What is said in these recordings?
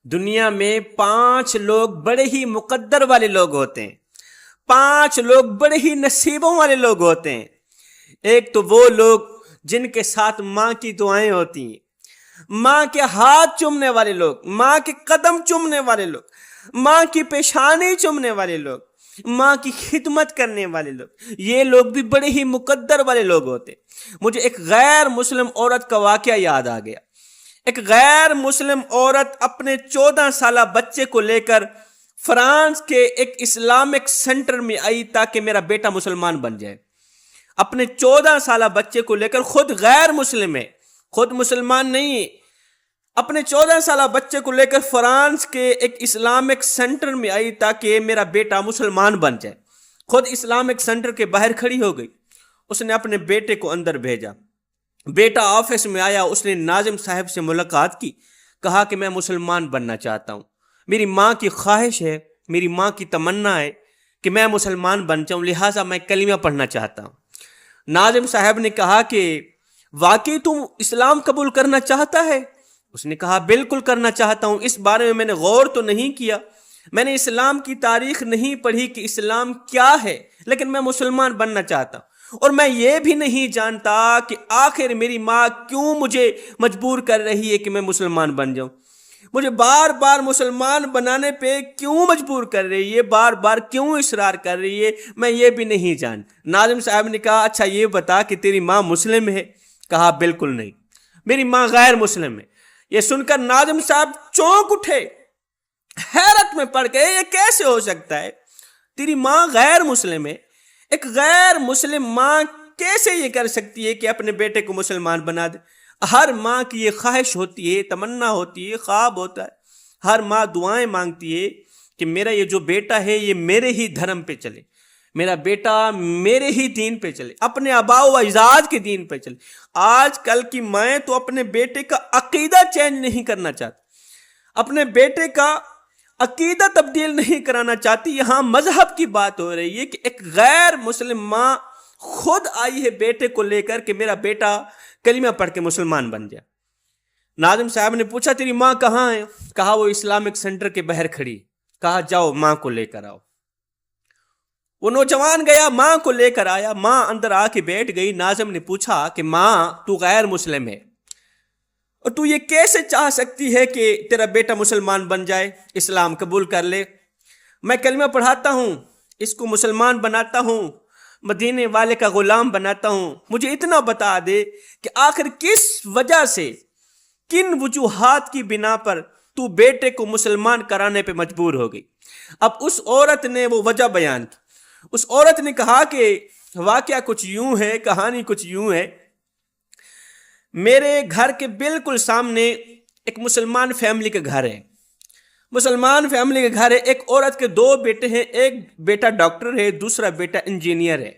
دنیا میں 5 لوگ بڑے ہی مقدر والے لوگ ہوتے ہیں، 5 لوگ بڑے ہی نصیبوں والے لوگ ہوتے ہیں۔ ایک تو وہ لوگ جن کے ساتھ ماں کی دعائیں ہوتی ہیں، ماں کے ہاتھ چومنے والے لوگ، ماں کے قدم چومنے والے لوگ، ماں کی پیشانی چومنے والے لوگ، ماں کی خدمت کرنے والے لوگ، یہ لوگ بھی بڑے ہی مقدر والے لوگ ہوتے ہیں۔ مجھے ایک غیر مسلم عورت کا واقعہ یاد آ گیا۔ ایک غیر مسلم عورت اپنے 14 سالہ بچے کو لے کر فرانس کے ایک اسلامک سینٹر میں آئی تاکہ میرا بیٹا مسلمان بن جائے۔ اپنے 14 سالہ بچے کو لے کر، خود غیر مسلم ہے، خود مسلمان نہیں ہے، اپنے 14 سالہ بچے کو لے کر فرانس کے ایک اسلامک سینٹر میں آئی تاکہ میرا بیٹا مسلمان بن جائے۔ خود اسلامک سینٹر کے باہر کھڑی ہو گئی۔ اس نے اپنے بیٹے کو اندر بھیجا۔ بیٹا آفس میں آیا، اس نے ناظم صاحب سے ملاقات کی، کہا کہ میں مسلمان بننا چاہتا ہوں، میری ماں کی خواہش ہے، میری ماں کی تمنا ہے کہ میں مسلمان بن جاؤں، لہٰذا میں کلمہ پڑھنا چاہتا ہوں۔ ناظم صاحب نے کہا کہ واقعی تم اسلام قبول کرنا چاہتا ہے؟ اس نے کہا بالکل کرنا چاہتا ہوں، اس بارے میں نے غور تو نہیں کیا، میں نے اسلام کی تاریخ نہیں پڑھی کہ اسلام کیا ہے، لیکن میں مسلمان بننا چاہتا ہوں، اور میں یہ بھی نہیں جانتا کہ آخر میری ماں کیوں مجھے مجبور کر رہی ہے کہ میں مسلمان بن جاؤں، مجھے بار بار مسلمان بنانے پہ کیوں مجبور کر رہی ہے، بار بار کیوں اصرار کر رہی ہے، میں یہ بھی نہیں جانتا۔ ناظم صاحب نے کہا اچھا یہ بتا کہ تیری ماں مسلم ہے؟ کہا بالکل نہیں، میری ماں غیر مسلم ہے۔ یہ سن کر ناظم صاحب چونک اٹھے، حیرت میں پڑ گئے، یہ کیسے ہو سکتا ہے؟ تیری ماں غیر مسلم ہے، ایک غیر مسلم ماں کیسے یہ کر سکتی ہے کہ اپنے بیٹے کو مسلمان بنا دے؟ ہر ماں کی یہ خواہش ہوتی ہے، تمنا ہوتی ہے، خواب ہوتا ہے، ہر ماں دعائیں مانگتی ہے کہ میرا یہ جو بیٹا ہے یہ میرے ہی دھرم پہ چلے، میرا بیٹا میرے ہی دین پہ چلے، اپنے آباء و اجداد کے دین پہ چلے۔ آج کل کی مائیں تو اپنے بیٹے کا عقیدہ چینج نہیں کرنا چاہتی، اپنے بیٹے کا عقیدہ تبدیل نہیں کرانا چاہتی۔ یہاں مذہب کی بات ہو رہی ہے کہ ایک غیر مسلم ماں خود آئی ہے بیٹے کو لے کر کہ میرا بیٹا کلمہ پڑھ کے مسلمان بن جائے۔ ناظم صاحب نے پوچھا تیری ماں کہاں ہے؟ کہا وہ اسلامک سینٹر کے باہر کھڑی۔ کہا جاؤ ماں کو لے کر آؤ۔ وہ نوجوان گیا، ماں کو لے کر آیا، ماں اندر آ کے بیٹھ گئی۔ ناظم نے پوچھا کہ ماں تو غیر مسلم ہے اور تو یہ کیسے چاہ سکتی ہے کہ تیرا بیٹا مسلمان بن جائے، اسلام قبول کر لے؟ میں کلمہ پڑھاتا ہوں، اس کو مسلمان بناتا ہوں، مدینے والے کا غلام بناتا ہوں، مجھے اتنا بتا دے کہ آخر کس وجہ سے، کن وجوہات کی بنا پر تو بیٹے کو مسلمان کرانے پہ مجبور ہو گئی۔ اب اس عورت نے وہ وجہ بیان کی۔ اس عورت نے کہا کہ واقعہ کچھ یوں ہے، کہانی کچھ یوں ہے، میرے گھر کے بالکل سامنے ایک مسلمان فیملی کا گھر ہے، مسلمان فیملی کے گھر ہے، ایک عورت کے 2 بیٹے ہیں، ایک بیٹا ڈاکٹر ہے، دوسرا بیٹا انجینئر ہے۔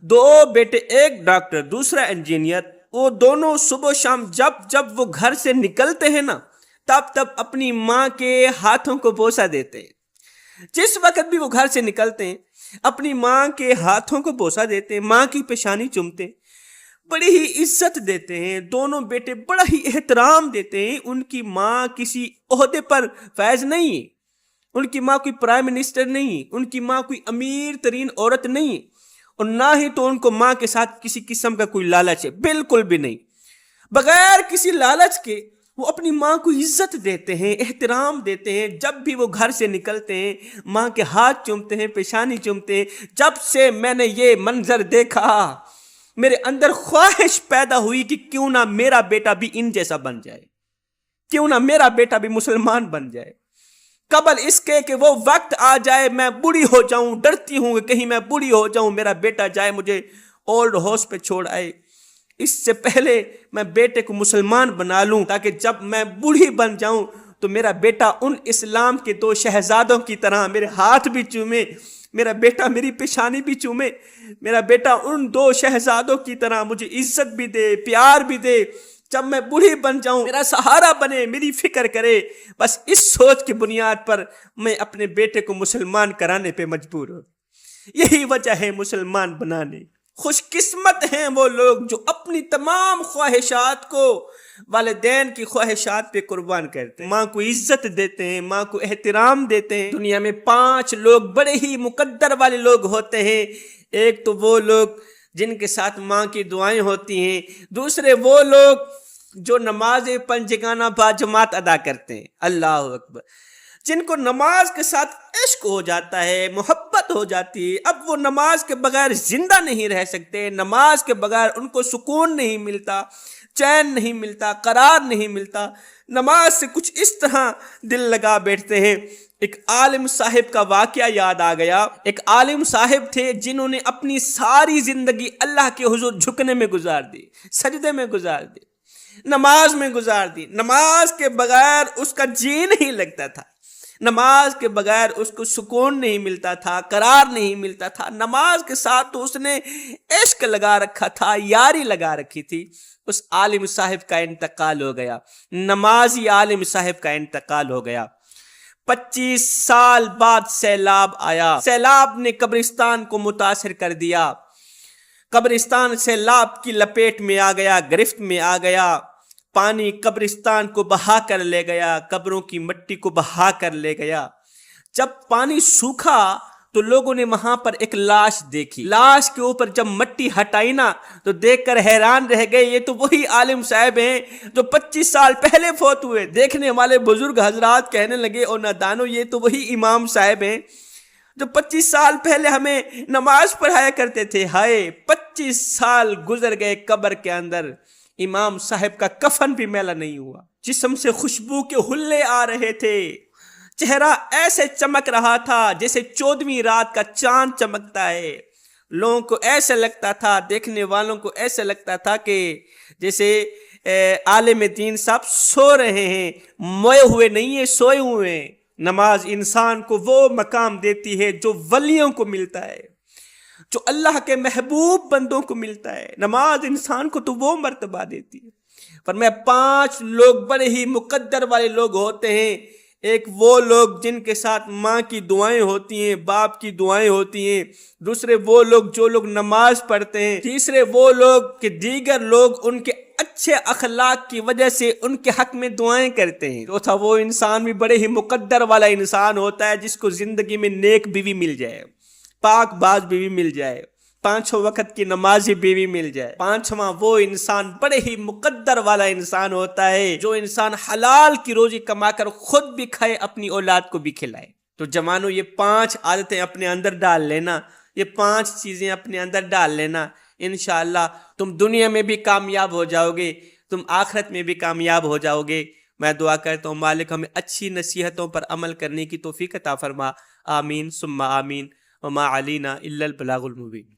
2 بیٹے، ایک ڈاکٹر دوسرا انجینئر، وہ دونوں صبح و شام جب وہ گھر سے نکلتے ہیں نا، تب اپنی ماں کے ہاتھوں کو بوسہ دیتے ہیں۔ جس وقت بھی وہ گھر سے نکلتے ہیں اپنی ماں کے ہاتھوں کو بوسہ دیتے ہیں، ماں کی پیشانی چومتے ہیں، بڑی ہی عزت دیتے ہیں۔ دونوں بیٹے بڑا ہی احترام دیتے ہیں۔ ان کی ماں کسی عہدے پر فائز نہیں ہے، ان کی ماں کوئی پرائم منسٹر نہیں ہے، ان کی ماں کوئی امیر ترین عورت نہیں ہے، اور نہ ہی تو ان کو ماں کے ساتھ کسی قسم کا کوئی لالچ ہے، بالکل بھی نہیں۔ بغیر کسی لالچ کے وہ اپنی ماں کو عزت دیتے ہیں، احترام دیتے ہیں۔ جب بھی وہ گھر سے نکلتے ہیں ماں کے ہاتھ چومتے ہیں، پیشانی چومتے ہیں۔ جب سے میں نے یہ منظر دیکھا میرے اندر خواہش پیدا ہوئی کہ کیوں نہ میرا بیٹا بھی ان جیسا بن جائے، کیوں نہ میرا بیٹا بھی مسلمان بن جائے، قبل اس کے کہ وہ وقت آ جائے میں بوڑھی ہو جاؤں۔ ڈرتی ہوں کہ کہیں میں بوڑھی ہو جاؤں، میرا بیٹا جائے مجھے اولڈ ہاؤس پہ چھوڑ آئے، اس سے پہلے میں بیٹے کو مسلمان بنا لوں تاکہ جب میں بوڑھی بن جاؤں تو میرا بیٹا ان اسلام کے 2 شہزادوں کی طرح میرے ہاتھ بھی چومے، میرا بیٹا میری پیشانی بھی چومے، میرا بیٹا ان 2 شہزادوں کی طرح مجھے عزت بھی دے، پیار بھی دے، جب میں بوڑھی بن جاؤں میرا سہارا بنے، میری فکر کرے۔ بس اس سوچ کی بنیاد پر میں اپنے بیٹے کو مسلمان کرانے پہ مجبور ہوں۔ یہی وجہ ہے مسلمان بنانے۔ خوش قسمت ہیں وہ لوگ جو اپنی تمام خواہشات کو والدین کی خواہشات پہ قربان کرتے ہیں، ماں کو عزت دیتے ہیں، ماں کو احترام دیتے ہیں۔ دنیا میں 5 لوگ بڑے ہی مقدر والے لوگ ہوتے ہیں۔ ایک تو وہ لوگ جن کے ساتھ ماں کی دعائیں ہوتی ہیں، دوسرے وہ لوگ جو نماز پنجگانہ باجماعت ادا کرتے ہیں، اللہ اکبر، جن کو نماز کے ساتھ عشق ہو جاتا ہے، محبت ہو جاتی ہے، اب وہ نماز کے بغیر زندہ نہیں رہ سکتے، نماز کے بغیر ان کو سکون نہیں ملتا، چین نہیں ملتا، قرار نہیں ملتا، نماز سے کچھ اس طرح دل لگا بیٹھتے ہیں۔ ایک عالم صاحب کا واقعہ یاد آ گیا۔ ایک عالم صاحب تھے جنہوں نے اپنی ساری زندگی اللہ کے حضور جھکنے میں گزار دی، سجدے میں گزار دی، نماز میں گزار دی۔ نماز کے بغیر اس کا جی نہیں لگتا تھا، نماز کے بغیر اس کو سکون نہیں ملتا تھا، قرار نہیں ملتا تھا۔ نماز کے ساتھ تو اس نے عشق لگا رکھا تھا، یاری لگا رکھی تھی۔ اس عالم صاحب کا انتقال ہو گیا، نمازی عالم صاحب کا انتقال ہو گیا۔ 25 سال بعد سیلاب آیا، سیلاب نے قبرستان کو متاثر کر دیا، قبرستان سیلاب کی لپیٹ میں آ گیا، گرفت میں آ گیا، پانی قبرستان کو بہا کر لے گیا، قبروں کی مٹی کو بہا کر لے گیا۔ جب پانی سوکھا تو لوگوں نے وہاں پر ایک لاش دیکھی، لاش کے اوپر جب مٹی ہٹائی نا تو دیکھ کر حیران رہ گئے، یہ تو وہی عالم صاحب ہیں جو 25 سال پہلے فوت ہوئے۔ دیکھنے والے بزرگ حضرات کہنے لگے، او نادانو، یہ تو وہی امام صاحب ہیں جو 25 سال پہلے ہمیں نماز پڑھایا کرتے تھے۔ ہائے، 25 سال گزر گئے قبر کے اندر، امام صاحب کا کفن بھی میلا نہیں ہوا، جسم سے خوشبو کے حلے آ رہے تھے، چہرہ ایسے چمک رہا تھا جیسے 14ویں رات کا چاند چمکتا ہے۔ لوگوں کو ایسے لگتا تھا، دیکھنے والوں کو ایسے لگتا تھا کہ جیسے عالم دین صاحب سو رہے ہیں، موئے ہوئے نہیں ہیں، سوئے ہوئے ہیں۔ نماز انسان کو وہ مقام دیتی ہے جو ولیوں کو ملتا ہے، جو اللہ کے محبوب بندوں کو ملتا ہے۔ نماز انسان کو تو وہ مرتبہ دیتی ہے۔ فرمایا 5 لوگ بڑے ہی مقدر والے لوگ ہوتے ہیں۔ ایک وہ لوگ جن کے ساتھ ماں کی دعائیں ہوتی ہیں، باپ کی دعائیں ہوتی ہیں، دوسرے وہ لوگ جو لوگ نماز پڑھتے ہیں، تیسرے وہ لوگ کہ دیگر لوگ ان کے اچھے اخلاق کی وجہ سے ان کے حق میں دعائیں کرتے ہیں۔ چوتھا وہ انسان بھی بڑے ہی مقدر والا انسان ہوتا ہے جس کو زندگی میں نیک بیوی مل جائے، پاک باز بیوی مل جائے، 5 وقت کی نمازی بیوی مل جائے۔ 5واں وہ انسان بڑے ہی مقدر والا انسان ہوتا ہے جو انسان حلال کی روزی کما کر خود بھی کھائے، اپنی اولاد کو بھی کھلائے۔ تو جوانو، یہ 5 عادتیں اپنے اندر ڈال لینا، یہ 5 چیزیں اپنے اندر ڈال لینا، انشاءاللہ تم دنیا میں بھی کامیاب ہو جاؤ گے، تم آخرت میں بھی کامیاب ہو جاؤ گے۔ میں دعا کرتا ہوں مالک ہمیں اچھی نصیحتوں پر عمل کرنے کی توفیق عطا فرما، آمین ثم آمین، وما علینا الا البلاغ المبین۔